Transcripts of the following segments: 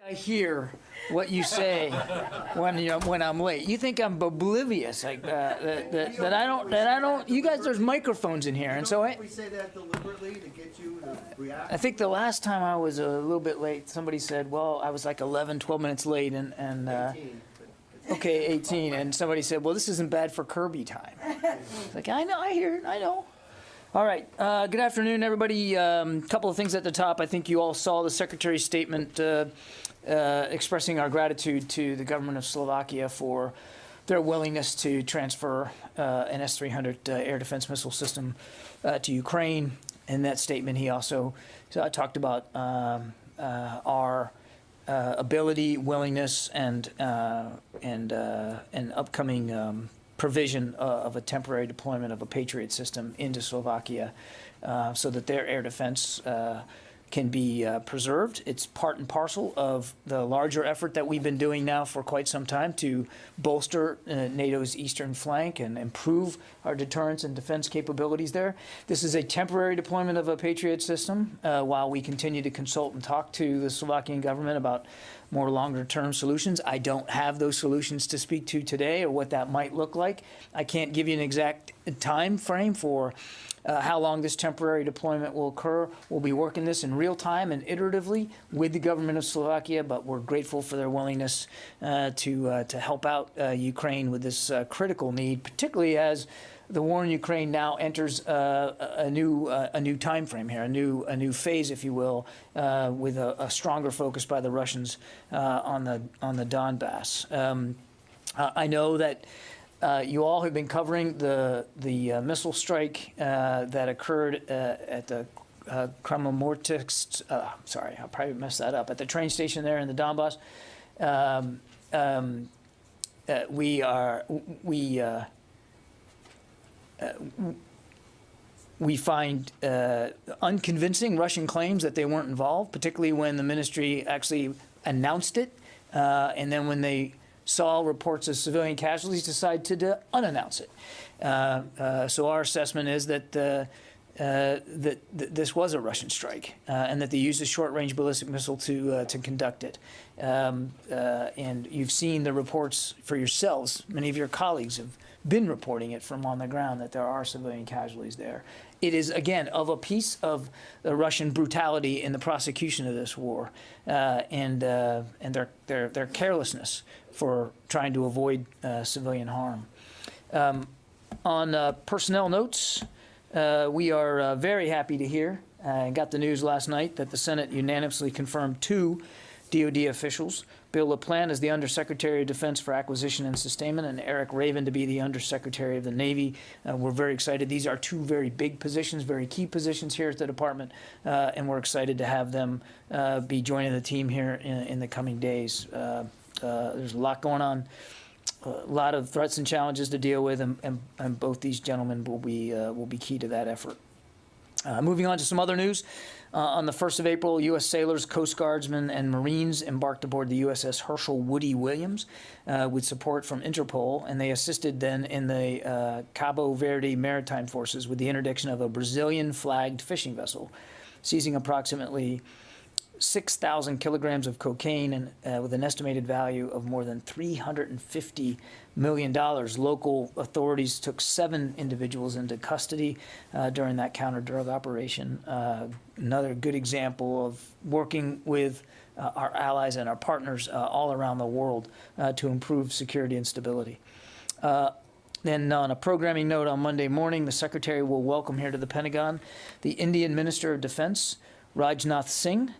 I hear what you say when I'm late. You think I'm oblivious, like that I don't. You guys, there's microphones in here, and so we say that deliberately to get you to react. I think the last time I was a little bit late, somebody said, "Well, I was like 11, 12 minutes late," and 18, okay, 18, and somebody said, "Well, this isn't bad for Kirby time." It's like, I know, I hear it, I know. All right, good afternoon, everybody. Couple of things at the top. I think you all saw the Secretary's statement expressing our gratitude to the government of Slovakia for their willingness to transfer an S-300 air defense missile system to Ukraine. In that statement, he also talked about our ability, willingness, and upcoming provision of a temporary deployment of a Patriot system into Slovakia so that their air defense can be preserved. It's part and parcel of the larger effort that we've been doing now for quite some time to bolster NATO's eastern flank and improve our deterrence and defense capabilities there. This is a temporary deployment of a Patriot system while we continue to consult and talk to the Slovakian government about more longer-term solutions. I don't have those solutions to speak to today or what that might look like. I can't give you an exact time frame for how long this temporary deployment will occur. We'll be working this in real time and iteratively with the government of Slovakia, but we're grateful for their willingness to help out Ukraine with this critical need, particularly as the war in Ukraine now enters a new time frame here, a new phase, if you will, with a stronger focus by the Russians on the Donbass. I know that you all have been covering the missile strike that occurred at the Kramatorsk. Sorry, I'll probably mess that up. At the train station there in the Donbass. We find unconvincing Russian claims that they weren't involved, particularly when the ministry actually announced it, and then when they saw reports of civilian casualties, decided to unannounce it. So our assessment is that that this was a Russian strike, and that they used a short-range ballistic missile to conduct it. And you've seen the reports for yourselves. Many of your colleagues have been reporting it from on the ground that there are civilian casualties there. It is, again, of a piece of the Russian brutality in the prosecution of this war, and their carelessness for trying to avoid civilian harm. On personnel notes, we are very happy to hear, got the news last night that the Senate unanimously confirmed 2 DoD officials, Bill LaPlante as the Undersecretary of Defense for Acquisition and Sustainment, and Eric Raven to be the Undersecretary of the Navy. We're very excited. These are 2 very big positions, very key positions here at the department, and we're excited to have them be joining the team here in the coming days. There's a lot going on, a lot of threats and challenges to deal with, and both these gentlemen will be key to that effort. Moving on to some other news. On the 1st of April, U.S. sailors, Coast Guardsmen, and Marines embarked aboard the USS Herschel Woody Williams with support from Interpol, and they assisted then in the Cabo Verde Maritime Forces with the interdiction of a Brazilian-flagged fishing vessel, seizing approximately 6,000 kilograms of cocaine and with an estimated value of more than $350 million. Local authorities took 7 individuals into custody during that counter-drug operation. Another good example of working with our allies and our partners all around the world to improve security and stability. Then on a programming note, on Monday morning, the Secretary will welcome here to the Pentagon the Indian Minister of Defense, Rajnath Singh,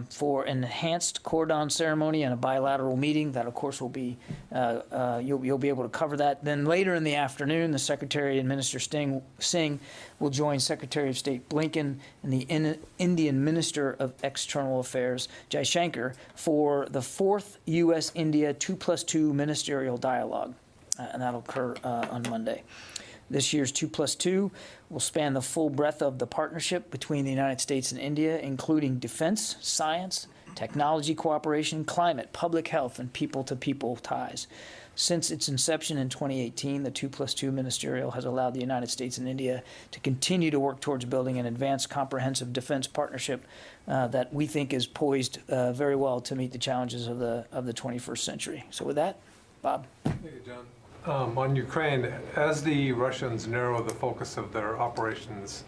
for an enhanced cordon ceremony and a bilateral meeting. That, of course, will be, you'll be able to cover that. Then later in the afternoon, the Secretary and Minister Singh will join Secretary of State Blinken and the Indian Minister of External Affairs, Jaishankar, for the 4th U.S.-India 2+2 ministerial dialogue, and that'll occur on Monday. This year's 2+2 will span the full breadth of the partnership between the United States and India, including defense, science, technology cooperation, climate, public health, and people-to-people ties. Since its inception in 2018, the 2+2 ministerial has allowed the United States and India to continue to work towards building an advanced comprehensive defense partnership that we think is poised very well to meet the challenges of the 21st century. So with that, Bob. Thank you, John. On Ukraine, as the Russians narrow the focus of their operations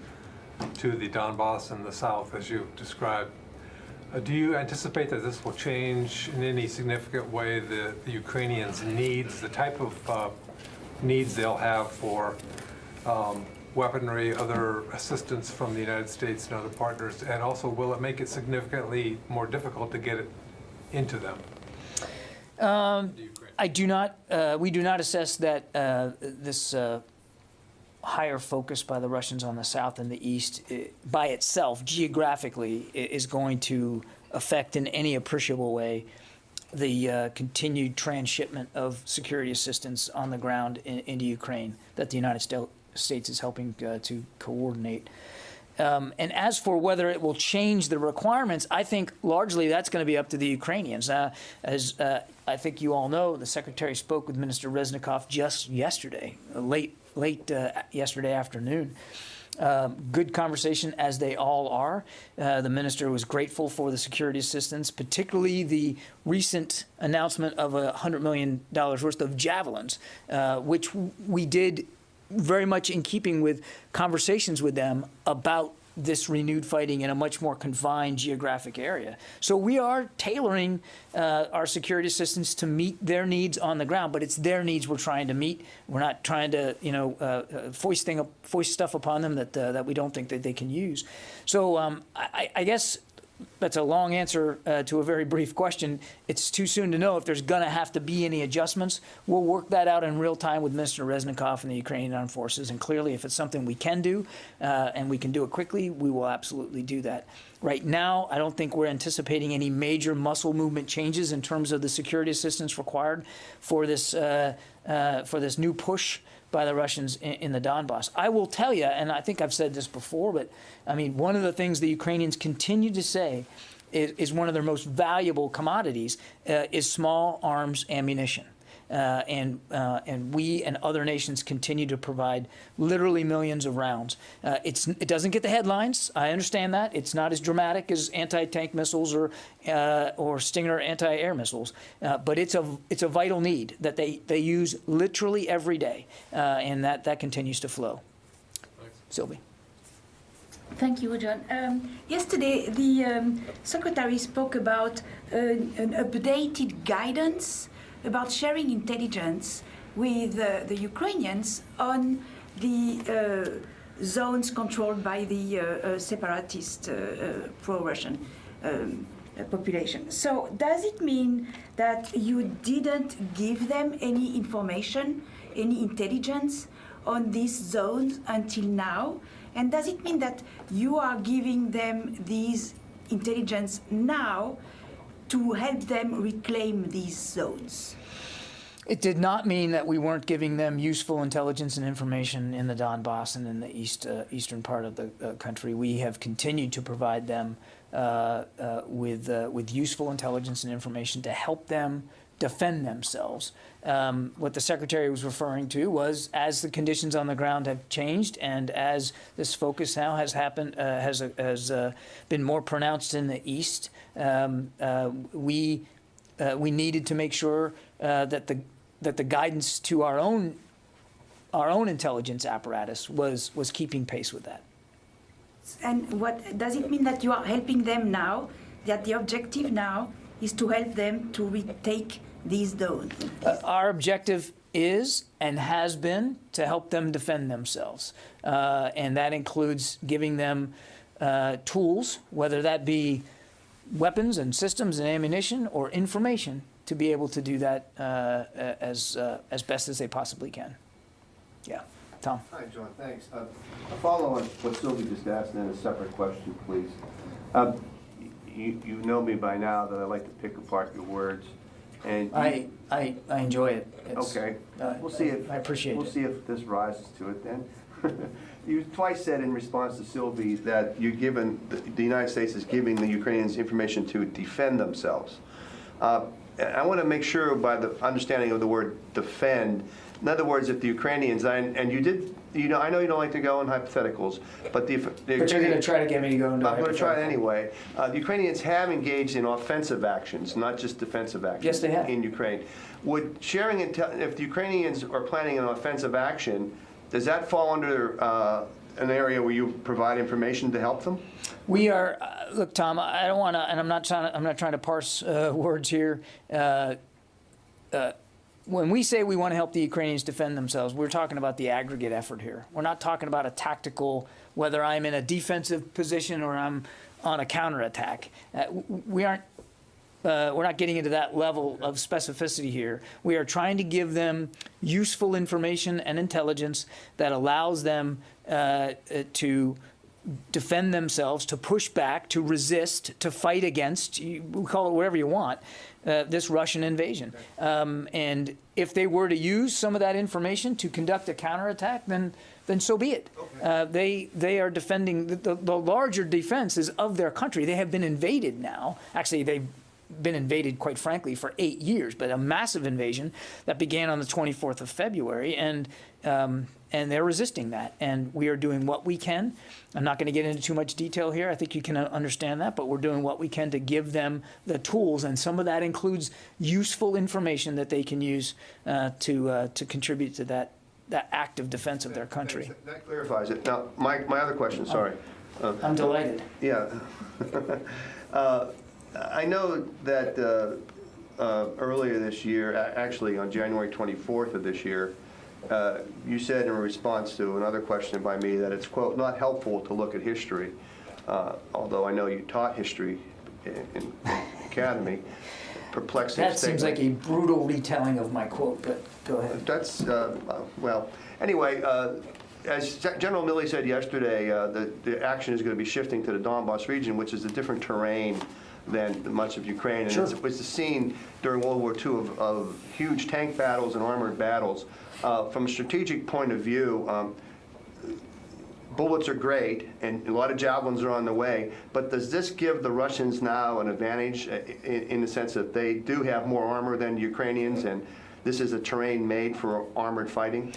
to the Donbass and the south, as you described, do you anticipate that this will change in any significant way the Ukrainians' needs, the type of needs they'll have for weaponry, other assistance from the United States and other partners, and also will it make it significantly more difficult to get it into them? I do not. We do not assess that this higher focus by the Russians on the south and the east by itself, geographically, is going to affect in any appreciable way the continued transshipment of security assistance on the ground into Ukraine that the United States is helping to coordinate. And as for whether it will change the requirements, I think largely that's going to be up to the Ukrainians. As I think you all know, the Secretary spoke with Minister Reznikov just yesterday, late yesterday afternoon. Good conversation, as they all are. The minister was grateful for the security assistance, particularly the recent announcement of $100 million worth of javelins, which we did very much in keeping with conversations with them about this renewed fighting in a much more confined geographic area. So we are tailoring our security assistance to meet their needs on the ground, but it's their needs we're trying to meet. We're not trying to, foist stuff upon them that we don't think that they can use. So I guess that's a long answer to a very brief question. It's too soon to know if there's going to have to be any adjustments. We'll work that out in real time with Mr. Reznikov and the Ukrainian Armed Forces. And clearly, if it's something we can do and we can do it quickly, we will absolutely do that. Right now, I don't think we're anticipating any major muscle movement changes in terms of the security assistance required for this new push by the Russians in the Donbass. I will tell you, and I think I've said this before, but I mean, one of the things the Ukrainians continue to say is one of their most valuable commodities is small arms ammunition. And we and other nations continue to provide literally millions of rounds. It doesn't get the headlines. I understand that. It's not as dramatic as anti-tank missiles or Stinger anti-air missiles, but it's a vital need that they use literally every day, and that continues to flow. Thanks. Sylvie. Thank you, John. Yesterday, the Secretary spoke about an updated guidance about sharing intelligence with the Ukrainians on the zones controlled by the separatist pro-Russian population. So does it mean that you didn't give them any information, any intelligence on these zones until now? And does it mean that you are giving them these intelligence now to help them reclaim these zones? It did not mean that we weren't giving them useful intelligence and information in the Donbass and in the eastern part of the country. We have continued to provide them with useful intelligence and information to help them defend themselves. What the Secretary was referring to was, as the conditions on the ground have changed and as this focus now has been more pronounced in the east, we needed to make sure that the guidance to our own intelligence apparatus was keeping pace with that. And what does it mean that you are helping them now? That the objective now is to help them to retake these zones? Our objective is and has been to help them defend themselves, and that includes giving them tools, whether that be weapons and systems and ammunition or information, to be able to do that as best as they possibly can. Yeah, Tom. Hi, John, thanks. A follow on what Sylvie just asked, and then a separate question, please. You know me by now that I like to pick apart your words. And I enjoy it. Okay. We'll see if I appreciate it. We'll see if this rises to it then. You twice said in response to Sylvie that the United States is giving the Ukrainians information to defend themselves. I want to make sure by the understanding of the word defend, in other words, if the Ukrainians, and you did, I know you don't like to go in hypotheticals, but But you're going to try to get me to go into I'm going to try it hypothetical. anyway. The Ukrainians have engaged in offensive actions, not just defensive actions. Yes, they have. In Ukraine. Would sharing, if the Ukrainians are planning an offensive action, does that fall under an area where you provide information to help them? We are, look, Tom, I don't want to, and I'm not trying to parse words here. When we say we want to help the Ukrainians defend themselves, we're talking about the aggregate effort here. We're not talking about a tactical, whether I'm in a defensive position or I'm on a counterattack. We're not getting into that level of specificity here. We are trying to give them useful information and intelligence that allows them to defend themselves, to push back, to resist, to fight against, you call it whatever you want, this Russian invasion. And if they were to use some of that information to conduct a counterattack, then so be it. Okay. They are defending, the larger defense is of their country. They have been invaded now. Actually, they've been invaded, quite frankly, for 8 years, but a massive invasion that began on the 24th of February, and they're resisting that. And we are doing what we can. I'm not going to get into too much detail here. I think you can understand that, but we're doing what we can to give them the tools, and some of that includes useful information that they can use to contribute to that active defense of their country. That clarifies it. Now, my other question, sorry. I'm delighted. Yeah. I know that earlier this year, actually on January 24th of this year, you said in response to another question by me that it's, quote, not helpful to look at history, although I know you taught history in academy. Perplexing That statement. seems like a brutal retelling of my quote, but go ahead. That's, well, anyway, as General Milley said yesterday, the action is going to be shifting to the Donbas region, which is a different terrain than much of Ukraine. And Sure. It was the scene during World War II of huge tank battles and armored battles. From a strategic point of view, bullets are great, and a lot of javelins are on the way, but does this give the Russians now an advantage in the sense that they do have more armor than the Ukrainians, and this is a terrain made for armored fighting?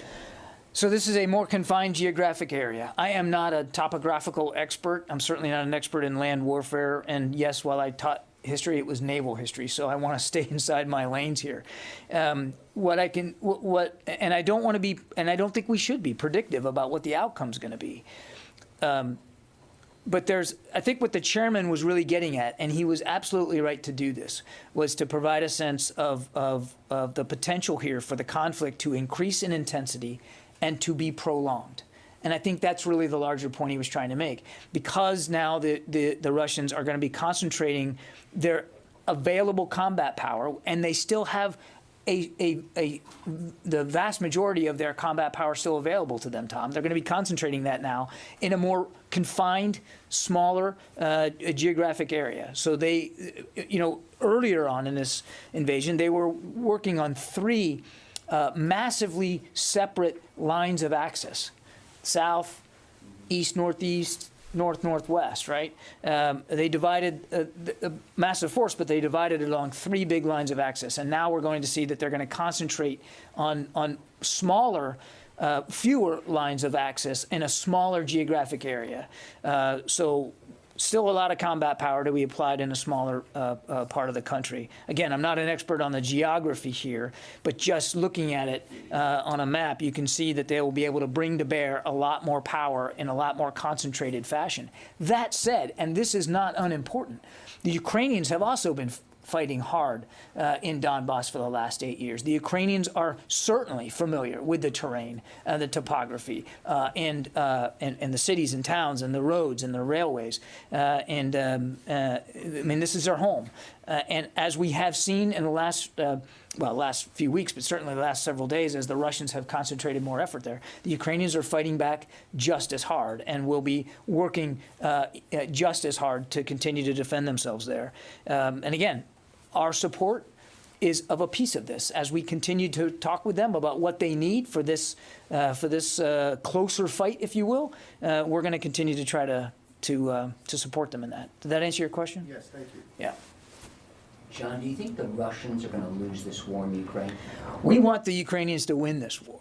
So this is a more confined geographic area. I am not a topographical expert. I'm certainly not an expert in land warfare. And yes, while I taught history, it was naval history. So I want to stay inside my lanes here. And I don't want to be, and I don't think we should be predictive about what the outcome's going to be. But I think what the chairman was really getting at, and he was absolutely right to do this, was to provide a sense of the potential here for the conflict to increase in intensity and to be prolonged. And I think that's really the larger point he was trying to make. Because now the Russians are going to be concentrating their available combat power, and they still have the vast majority of their combat power still available to them, Tom. They're going to be concentrating that now in a more confined, smaller geographic area. So they, earlier on in this invasion, they were working on 3 massively separate lines of access: south, east, northeast, north, northwest, right? They divided a massive force, but they divided it along 3 big lines of access. And now we're going to see that they're going to concentrate on smaller, fewer lines of access in a smaller geographic area. So still a lot of combat power to be applied in a smaller part of the country. Again, I'm not an expert on the geography here, but just looking at it on a map, you can see that they will be able to bring to bear a lot more power in a lot more concentrated fashion. That said, and this is not unimportant, the Ukrainians have also been fighting hard in Donbas for the last 8 years. The Ukrainians are certainly familiar with the terrain, the topography, and the cities and towns and the roads and the railways. I mean, this is their home. And as we have seen in the last few weeks, but certainly the last several days, as the Russians have concentrated more effort there, the Ukrainians are fighting back just as hard and will be working just as hard to continue to defend themselves there. And again, our support is of a piece of this. As we continue to talk with them about what they need for this closer fight, if you will, we're going to continue to try to support them in that. Did that answer your question? Yes, thank you. Yeah. John, do you think the Russians are going to lose this war in Ukraine? We want the Ukrainians to win this war.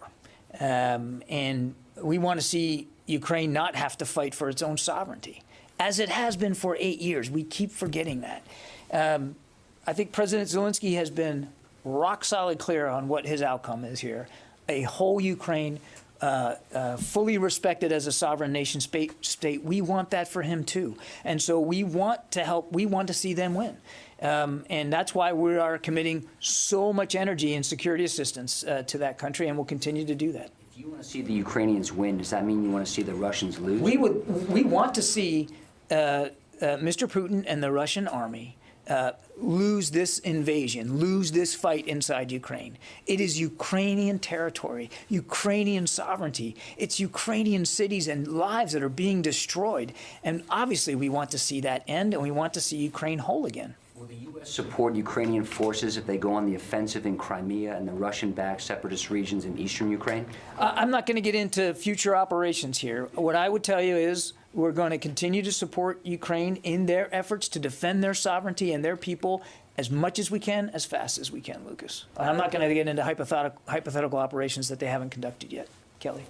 And we want to see Ukraine not have to fight for its own sovereignty, as it has been for 8 years. We keep forgetting that. I think President Zelensky has been rock solid clear on what his outcome is here. A whole Ukraine fully respected as a sovereign nation state. We want that for him too. And so we want to help, we want to see them win. And that's why we are committing so much energy and security assistance to that country, and we'll continue to do that. If you want to see the Ukrainians win, does that mean you want to see the Russians lose? We want to see Mr. Putin and the Russian army lose this invasion, lose this fight inside Ukraine. It is Ukrainian territory, Ukrainian sovereignty. It's Ukrainian cities and lives that are being destroyed. And obviously we want to see that end, and we want to see Ukraine whole again. Will the U.S. support Ukrainian forces if they go on the offensive in Crimea and the Russian-backed separatist regions in eastern Ukraine? I'm not going to get into future operations here. What I would tell you is we're going to continue to support Ukraine in their efforts to defend their sovereignty and their people as much as we can, as fast as we can, Lucas. I'm not going to get into hypothetical operations that they haven't conducted yet. Kelly.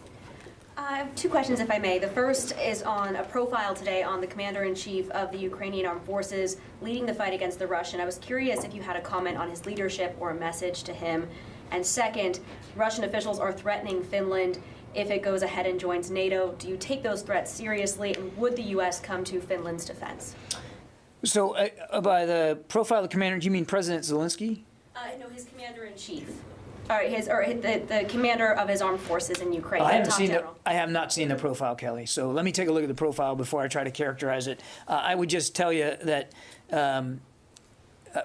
I have two questions, if I may. The first is on a profile today on the Commander-in-Chief of the Ukrainian Armed Forces leading the fight against the Russian. I was curious if you had a comment on his leadership or a message to him. And second, Russian officials are threatening Finland if it goes ahead and joins NATO. Do you take those threats seriously, and would the U.S. come to Finland's defense? So by the profile of the commander, do you mean President Zelensky? No, his Commander-in-Chief. The commander of his armed forces in Ukraine. I have not seen the profile, Kelly. So let me take a look at the profile before I try to characterize it. I would just tell you that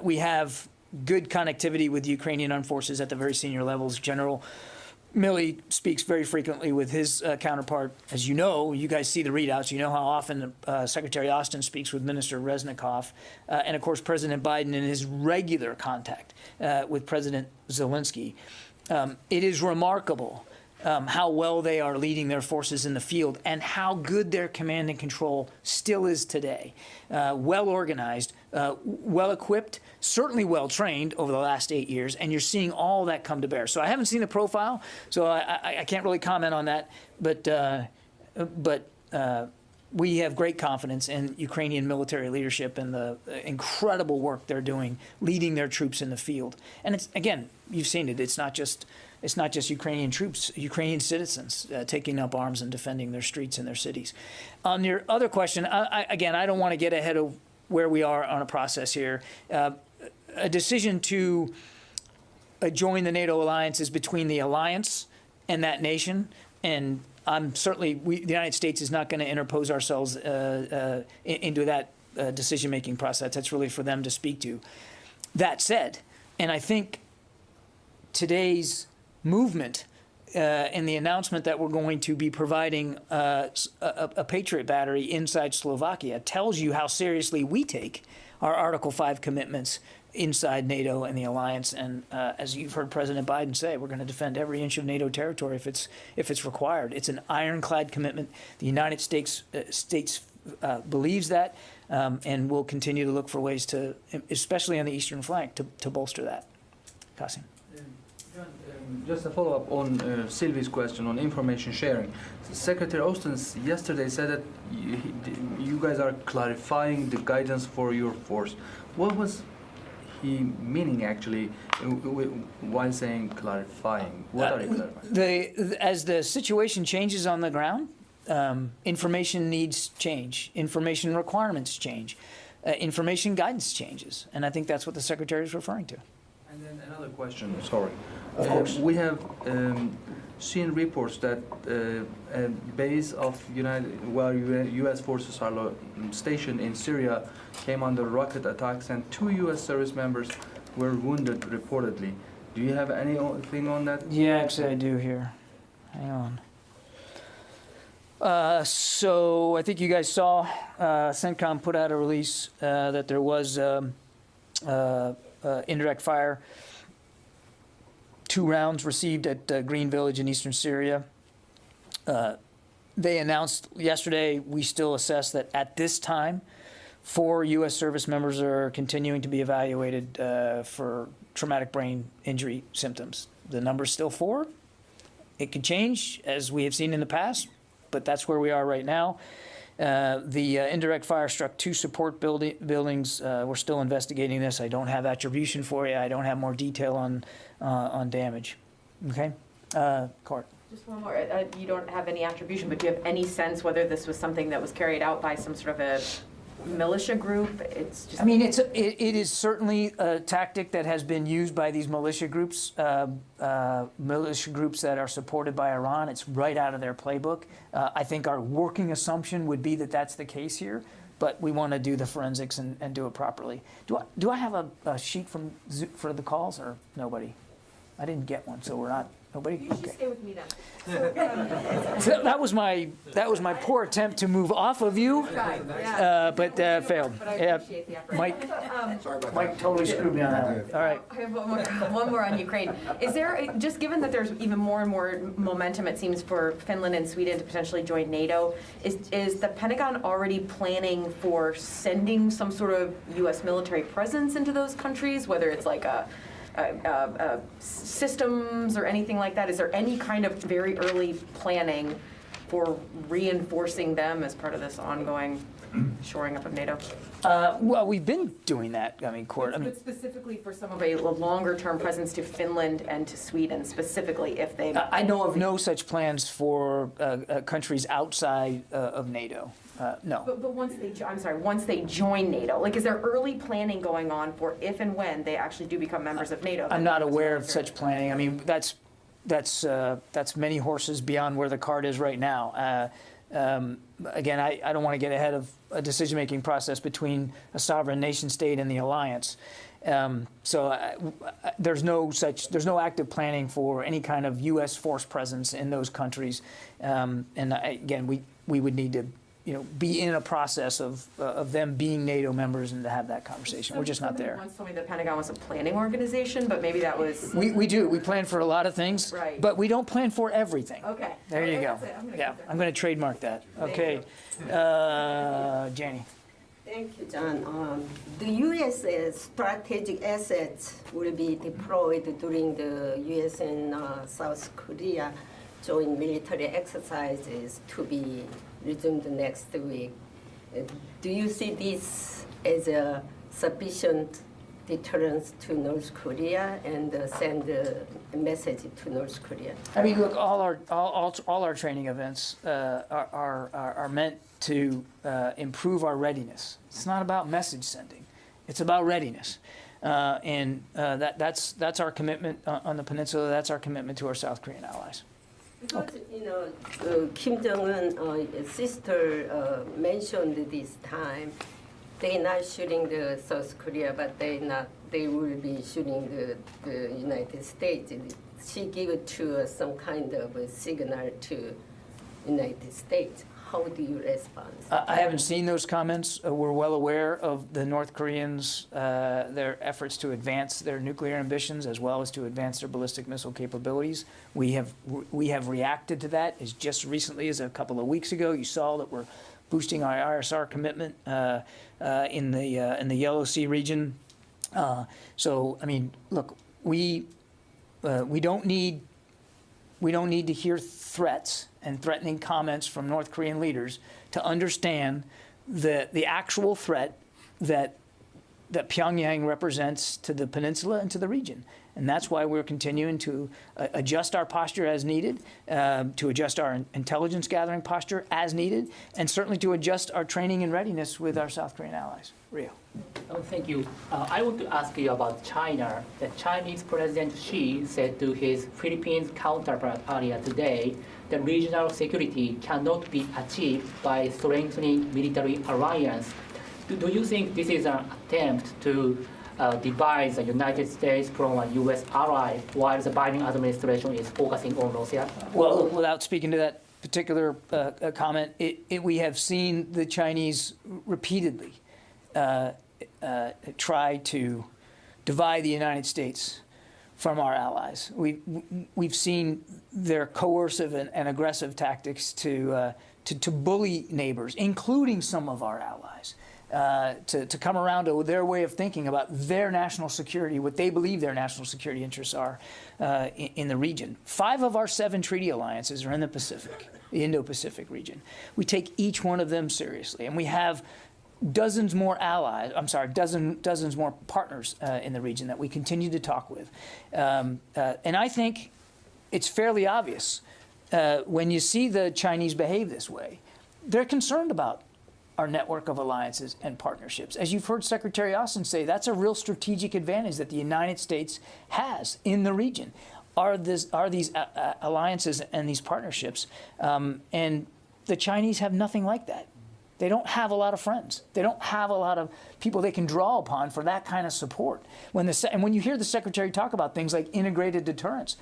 we have good connectivity with the Ukrainian armed forces at the very senior levels. General Milley speaks very frequently with his counterpart. As you know, you guys see the readouts. You know how often Secretary Austin speaks with Minister Reznikov. And, of course, President Biden in his regular contact with President Zelensky. It is remarkable how well they are leading their forces in the field and how good their command and control still is today. Well organized, well equipped, certainly well trained over the last 8 years, and you're seeing all that come to bear. So I haven't seen the profile, so I can't really comment on that, but we have great confidence in Ukrainian military leadership and the incredible work they're doing, leading their troops in the field. And it's, again, you've seen it. It's not just Ukrainian troops, Ukrainian citizens taking up arms and defending their streets and their cities. On your other question, again, I don't want to get ahead of where we are on a process here. A decision to join the NATO alliance is between the alliance and that nation, and I'm certainly, the United States is not going to interpose ourselves into that decision-making process. That's really for them to speak to. That said, and I think today's movement and the announcement that we're going to be providing a Patriot battery inside Slovakia tells you how seriously we take our Article 5 commitments inside NATO and the alliance. And as you've heard President Biden say, we're going to defend every inch of NATO territory if it's required. It's an ironclad commitment. The United States believes that, and will continue to look for ways to, especially on the eastern flank, to bolster that. Qasim. Just a follow-up on Sylvie's question on information sharing. Secretary Austin yesterday said that you guys are clarifying the guidance for your force. What was he meaning actually while saying clarifying? What are you clarifying? As the situation changes on the ground, information needs change. Information requirements change. Information guidance changes. And I think that's what the Secretary is referring to. And then another question, sorry. Of course. We have seen reports that a base of U.S. forces are stationed in Syria came under rocket attacks, and 2 U.S. service members were wounded reportedly. Do you have anything on that? Yeah, actually I do here. Hang on. So I think you guys saw CENTCOM put out a release that there was indirect fire. 2 rounds received at Green Village in eastern Syria. They announced yesterday, we still assess that at this time, 4 U.S. service members are continuing to be evaluated for traumatic brain injury symptoms. The number's still 4. It could change, as we have seen in the past, but that's where we are right now. The indirect fire struck 2 support buildings. We're still investigating this. I don't have attribution for you. I don't have more detail on damage. Okay? Court. Just one more. You don't have any attribution, but do you have any sense whether this was something that was carried out by some sort of a militia group? It's just. I mean, it is certainly a tactic that has been used by these militia groups that are supported by Iran. It's right out of their playbook. I think our working assumption would be that that's the case here, but we want to do the forensics and do it properly. Do I have a sheet for the calls or nobody? I didn't get one, so we're not. Nobody? You should Okay. stay with me then. So that was my poor attempt to move off of you, but failed. But I appreciate the effort. Mike totally screwed me on that one. All right. I have one more on Ukraine. Is there, just given that there's even more and more momentum, it seems, for Finland and Sweden to potentially join NATO, is the Pentagon already planning for sending some sort of U.S. military presence into those countries, whether it's like systems or anything like that? Is there any kind of very early planning for reinforcing them as part of this ongoing shoring up of NATO? Well, we've been doing that. I mean, Court. But specifically for some of a longer-term presence to Finland and to Sweden, specifically if they. I know of no such plans for countries outside of NATO. No. But once they join NATO, like, is there early planning going on for if and when they actually do become members of NATO? I'm not aware of such planning. I mean, that's many horses beyond where the cart is right now. Again, I don't want to get ahead of a decision-making process between a sovereign nation-state and the alliance. There's no active planning for any kind of U.S. force presence in those countries. Again, we would need to, be in a process of them being NATO members and to have that conversation. We're just not there. Once told me the Pentagon was a planning organization, but maybe that was. We do. We plan for a lot of things, right, but we don't plan for everything. Okay. There you go. I'm going to trademark that. Okay. Janie. Thank you, John. The U.S. strategic assets will be deployed during the U.S. and South Korea joint military exercises to be resumed next week. Do you see this as a sufficient deterrence to North Korea and send a message to North Korea? I mean, look, all our training events are meant to improve our readiness. It's not about message sending; it's about readiness, that's our commitment on the peninsula. That's our commitment to our South Korean allies. Because Kim Jong-un's sister mentioned this time, they're not shooting the South Korea, but they will be shooting the United States. She gave it to some kind of a signal to United States. How do you respond? I haven't seen those comments. We're well aware of the North Koreans, their efforts to advance their nuclear ambitions as well as to advance their ballistic missile capabilities. We have reacted to that as just recently as a couple of weeks ago. You saw that we're boosting our ISR commitment in the Yellow Sea region. So I mean, look, we don't need to hear threats and threatening comments from North Korean leaders to understand the actual threat that Pyongyang represents to the peninsula and to the region. And that's why we're continuing to adjust our posture as needed, to adjust our intelligence gathering posture as needed, and certainly to adjust our training and readiness with our South Korean allies. Rio. Thank you. I want to ask you about China. The Chinese President Xi said to his Philippines counterpart earlier today that regional security cannot be achieved by strengthening military alliance. Do you think this is an attempt to divide the United States from a U.S. ally while the Biden administration is focusing on Russia? Well, without speaking to that particular comment, we have seen the Chinese repeatedly try to divide the United States from our allies. We've seen their coercive and aggressive tactics to bully neighbors, including some of our allies, to come around to their way of thinking about their national security, what they believe their national security interests are in the region. 5 of our 7 treaty alliances are in the Pacific, the Indo-Pacific region. We take each one of them seriously, and we have dozens more allies, dozens more partners in the region that we continue to talk with. And I think it's fairly obvious when you see the Chinese behave this way, they're concerned about our network of alliances and partnerships. As you've heard Secretary Austin say, that's a real strategic advantage that the United States has in the region, are these alliances and these partnerships. And the Chinese have nothing like that. They don't have a lot of friends. They don't have a lot of people they can draw upon for that kind of support. And when you hear the Secretary talk about things like integrated deterrence,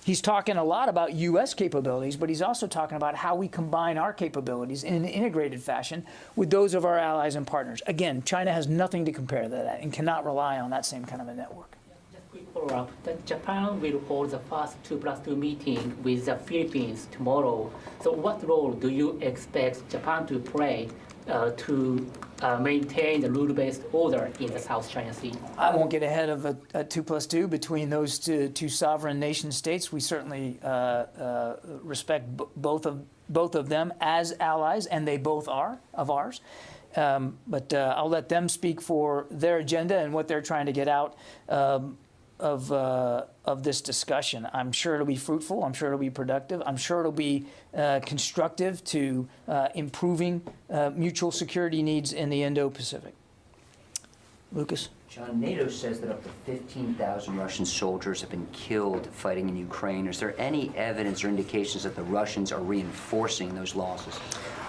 he's talking a lot about U.S. capabilities, but he's also talking about how we combine our capabilities in an integrated fashion with those of our allies and partners. Again, China has nothing to compare to that and cannot rely on that same kind of a network. Just quick follow-up. Japan will hold the first 2+2 meeting with the Philippines tomorrow. So what role do you expect Japan to play to maintain the rule-based order in the South China Sea? I won't get ahead of a 2+2 between those two sovereign nation states. We certainly respect both of them as allies, and they both are of ours. But I'll let them speak for their agenda and what they're trying to get out of this discussion. I'm sure it'll be fruitful. I'm sure it'll be productive. I'm sure it'll be constructive to improving mutual security needs in the Indo-Pacific. Lucas? John, NATO says that up to 15,000 Russian soldiers have been killed fighting in Ukraine. Is there any evidence or indications that the Russians are reinforcing those losses?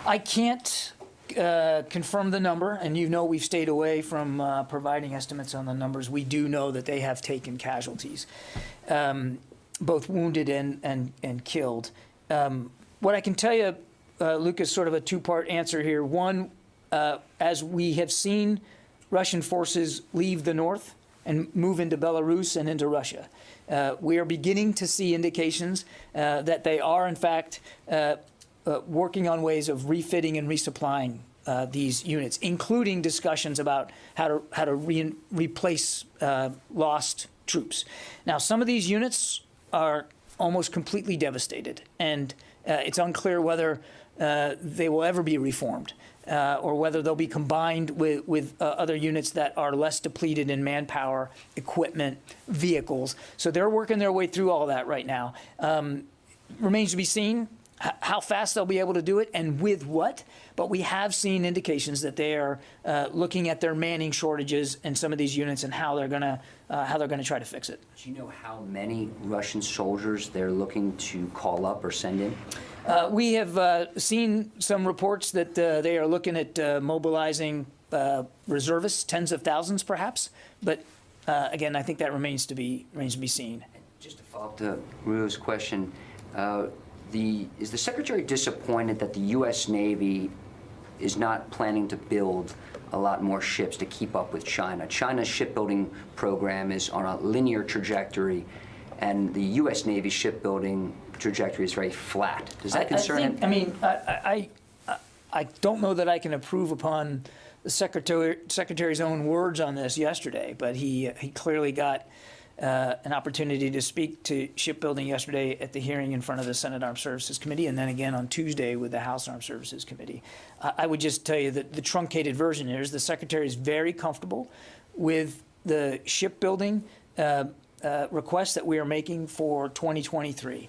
I can't confirm the number, and you know we've stayed away from providing estimates on the numbers. We do know that they have taken casualties, both wounded and killed. What I can tell you, Lucas, sort of a two-part answer here. One, as we have seen Russian forces leave the north and move into Belarus and into Russia, we are beginning to see indications that they are, in fact, working on ways of refitting and resupplying these units, including discussions about how to replace lost troops. Now, some of these units are almost completely devastated, and it's unclear whether they will ever be reformed or whether they'll be combined with other units that are less depleted in manpower, equipment, vehicles. So they're working their way through all that right now. Remains to be seen how fast they'll be able to do it and with what, but we have seen indications that they are looking at their manning shortages in some of these units and how they're going to try to fix it. Do you know how many Russian soldiers they're looking to call up or send in? We have seen some reports that they are looking at mobilizing reservists, tens of thousands perhaps, but again, I think that remains to be seen. Just to follow up to Ruo's question, is the Secretary disappointed that the U.S. Navy is not planning to build a lot more ships to keep up with China? China's shipbuilding program is on a linear trajectory, and the U.S. Navy shipbuilding trajectory is very flat. Does that concern him? I don't know that I can approve upon the Secretary's own words on this yesterday, but he clearly got an opportunity to speak to shipbuilding yesterday at the hearing in front of the Senate Armed Services Committee, and then again on Tuesday with the House Armed Services Committee. I would just tell you that the truncated version here is the Secretary is very comfortable with the shipbuilding requests that we are making for 2023,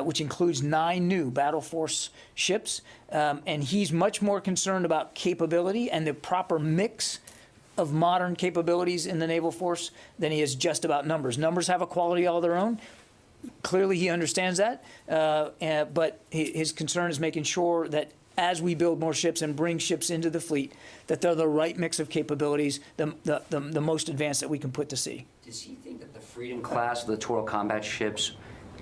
which includes 9 new Battle Force ships, and he's much more concerned about capability and the proper mix of modern capabilities in the naval force than he is just about numbers. Numbers have a quality all their own. Clearly he understands that, but his concern is making sure that as we build more ships and bring ships into the fleet, that they're the right mix of capabilities, the most advanced that we can put to sea. Does he think that the Freedom class littoral combat ships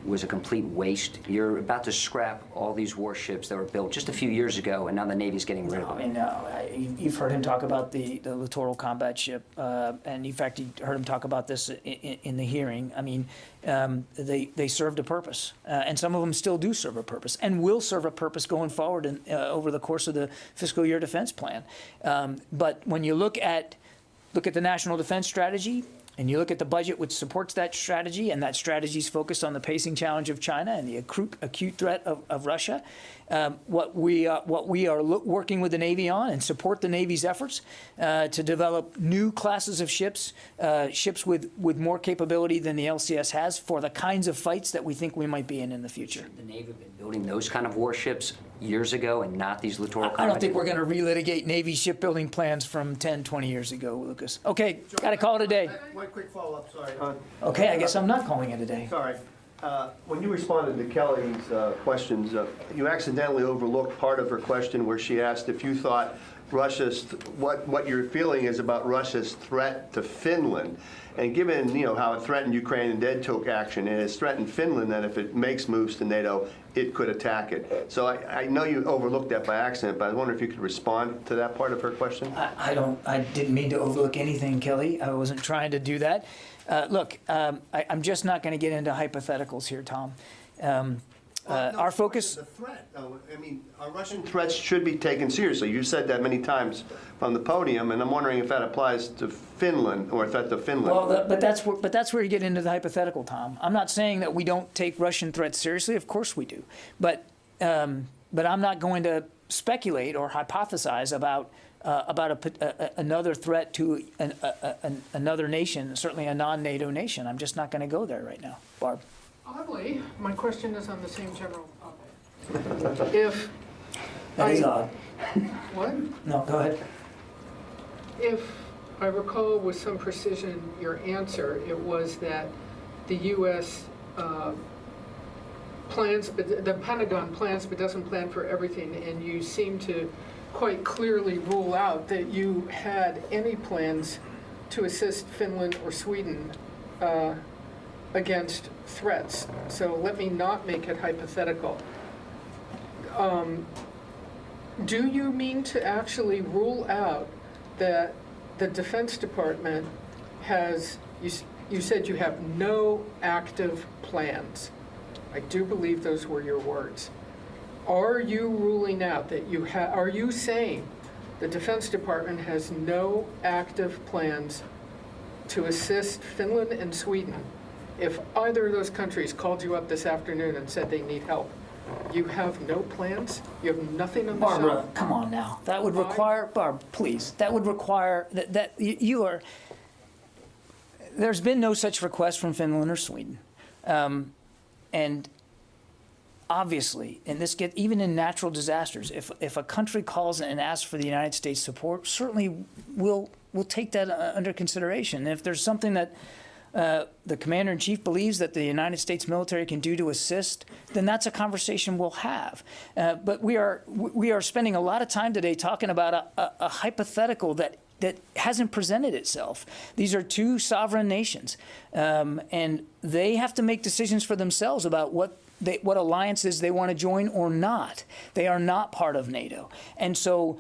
was a complete waste? You're about to scrap all these warships that were built just a few years ago, and now the Navy's getting rid of them. You've heard him talk about the littoral combat ship, and in fact, you heard him talk about this in the hearing. I mean, they served a purpose, and some of them still do serve a purpose, and will serve a purpose going forward over the course of the fiscal year defense plan. But when you look at the National Defense Strategy, and you look at the budget which supports that strategy, and that strategy is focused on the pacing challenge of China and the acute threat of Russia, what we are working with the Navy on and support the Navy's efforts to develop new classes of ships, ships with more capability than the LCS has for the kinds of fights that we think we might be in the future. The Navy have been building those kind of warships years ago and not these littoral combat. I don't think we're going to relitigate Navy shipbuilding plans from 10, 20 years ago, Lucas. Okay, got to call it a day. One quick follow-up, sorry. Okay, I guess I'm not calling it a day. Sorry. When you responded to Kelly's questions, you accidentally overlooked part of her question where she asked if you thought what your feeling is about Russia's threat to Finland. And given, how it threatened Ukraine and then took action, and it's threatened Finland that if it makes moves to NATO, it could attack it. So I know you overlooked that by accident, but I wonder if you could respond to that part of her question. I didn't mean to overlook anything, Kelly. I wasn't trying to do that. Look, I'm just not going to get into hypotheticals here, Tom. Our focus. The threat, though. I mean, our Russian threats should be taken seriously. You've said that many times from the podium, and I'm wondering if that applies to Finland or a threat to Finland. Well, but that's where you get into the hypothetical, Tom. I'm not saying that we don't take Russian threats seriously. Of course we do. But I'm not going to speculate or hypothesize about another threat to another nation, certainly a non-NATO nation. I'm just not going to go there right now. Barb. Oddly, my question is on the same general topic. That is odd. What? No, go ahead. If I recall with some precision your answer, it was that the U.S. Plans, but the Pentagon plans, but doesn't plan for everything, and you seem to quite clearly rule out that you had any plans to assist Finland or Sweden against threats. So let me not make it hypothetical. Do you mean to actually rule out that the Defense Department has, you said you have no active plans. I do believe those were your words. Are you ruling out that are you saying the Defense Department has no active plans to assist Finland and Sweden? If either of those countries called you up this afternoon and said they need help, you have no plans? You have nothing on the shelf? Barbara, come on now. That would require, Barb, please, that would require that you are, there's been no such request from Finland or Sweden. And obviously, and even in natural disasters, if a country calls and asks for the United States support, certainly we'll take that under consideration. And if there's something that the Commander-in-Chief believes that the United States military can do to assist, then that's a conversation we'll have. But we are spending a lot of time today talking about a hypothetical that hasn't presented itself. These are two sovereign nations, and they have to make decisions for themselves about what alliances they want to join or not. They are not part of NATO. And so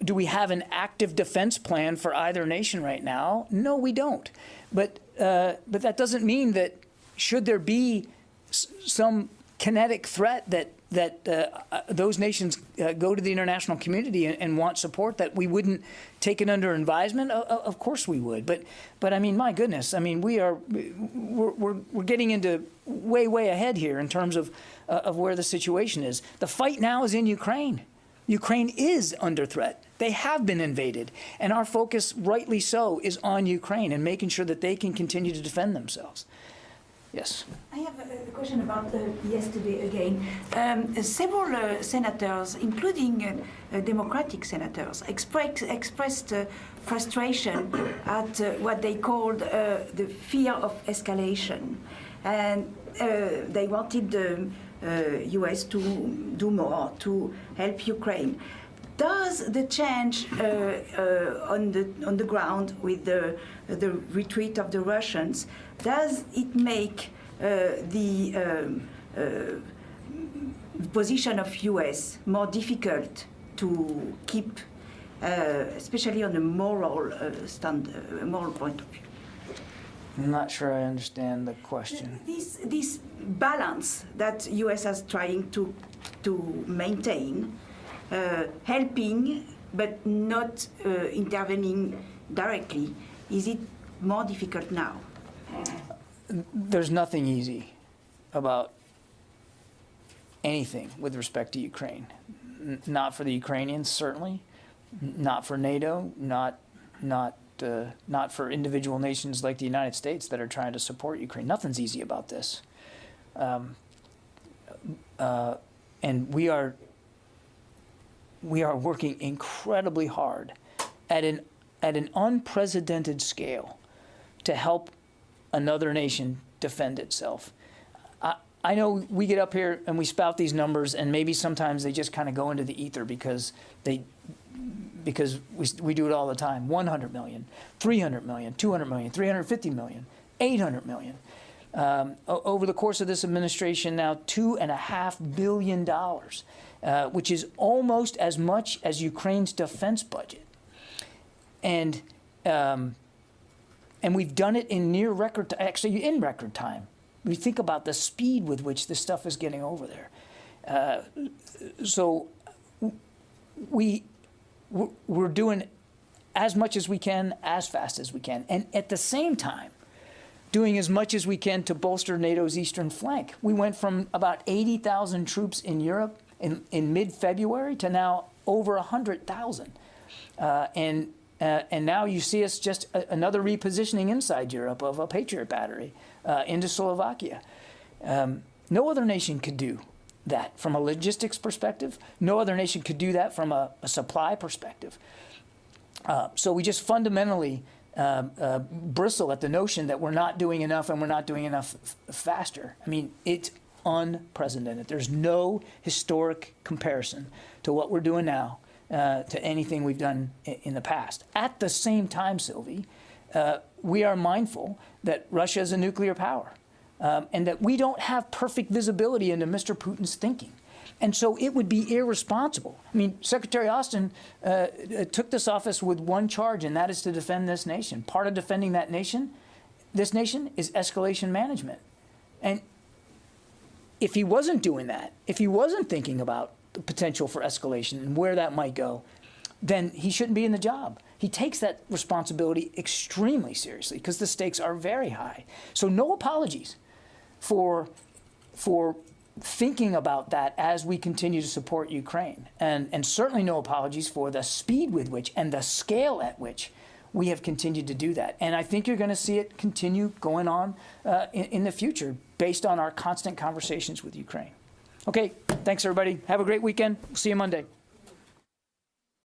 do we have an active defense plan for either nation right now? No, we don't. But that doesn't mean that should there be some kinetic threat that those nations go to the international community and want support, that we wouldn't take it under advisement. Of course we would. But I mean, my goodness, I mean, we're getting into way ahead here in terms of where the situation is. The fight now is in Ukraine. Ukraine is under threat. They have been invaded, and our focus, rightly so, is on Ukraine and making sure that they can continue to defend themselves. Yes. I have a question about yesterday again. Several senators, including Democratic senators, expressed frustration at what they called the fear of escalation. And they wanted the U.S. to do more to help Ukraine. Does the change on the ground with the retreat of the Russians, does it make position of U.S. more difficult to keep, especially on a moral moral point of view? I'm not sure I understand the question. This balance that U.S. is trying to maintain, helping but not intervening directly, is it more difficult now? There's nothing easy about anything with respect to Ukraine. Not for the Ukrainians, certainly. Not for NATO. Not for individual nations like the United States that are trying to support Ukraine. Nothing's easy about this. And we are working incredibly hard at an unprecedented scale to help another nation defend itself. I know we get up here and we spout these numbers, and maybe sometimes they just kind of go into the ether because we do it all the time. 100 million, 300 million, 200 million, 350 million, 800 million. Over the course of this administration now, $2.5 billion, which is almost as much as Ukraine's defense budget. And we've done it in near record, actually in record time. We think about the speed with which this stuff is getting over there. So we're doing as much as we can, as fast as we can, and at the same time, doing as much as we can to bolster NATO's eastern flank. We went from about 80,000 troops in Europe in mid-February to now over 100,000. And now you see us just another repositioning inside Europe of a Patriot battery into Slovakia. No other nation could do that from a logistics perspective. No other nation could do that from a supply perspective. So we just fundamentally bristle at the notion that we're not doing enough and we're not doing enough faster. I mean, it's unprecedented. There's no historic comparison to what we're doing now to anything we've done in the past. At the same time, Sylvie, we are mindful that Russia is a nuclear power and that we don't have perfect visibility into Mr. Putin's thinking. And so it would be irresponsible. I mean, Secretary Austin took this office with one charge, and that is to defend this nation. Part of defending that nation, this nation, is escalation management. And if he wasn't doing that, if he wasn't thinking about the potential for escalation and where that might go, then he shouldn't be in the job. He takes that responsibility extremely seriously because the stakes are very high. So no apologies for thinking about that as we continue to support Ukraine. And certainly no apologies for the speed with which and the scale at which we have continued to do that. And I think you're going to see it continue going on in the future based on our constant conversations with Ukraine. Okay, thanks everybody. Have a great weekend. See you Monday.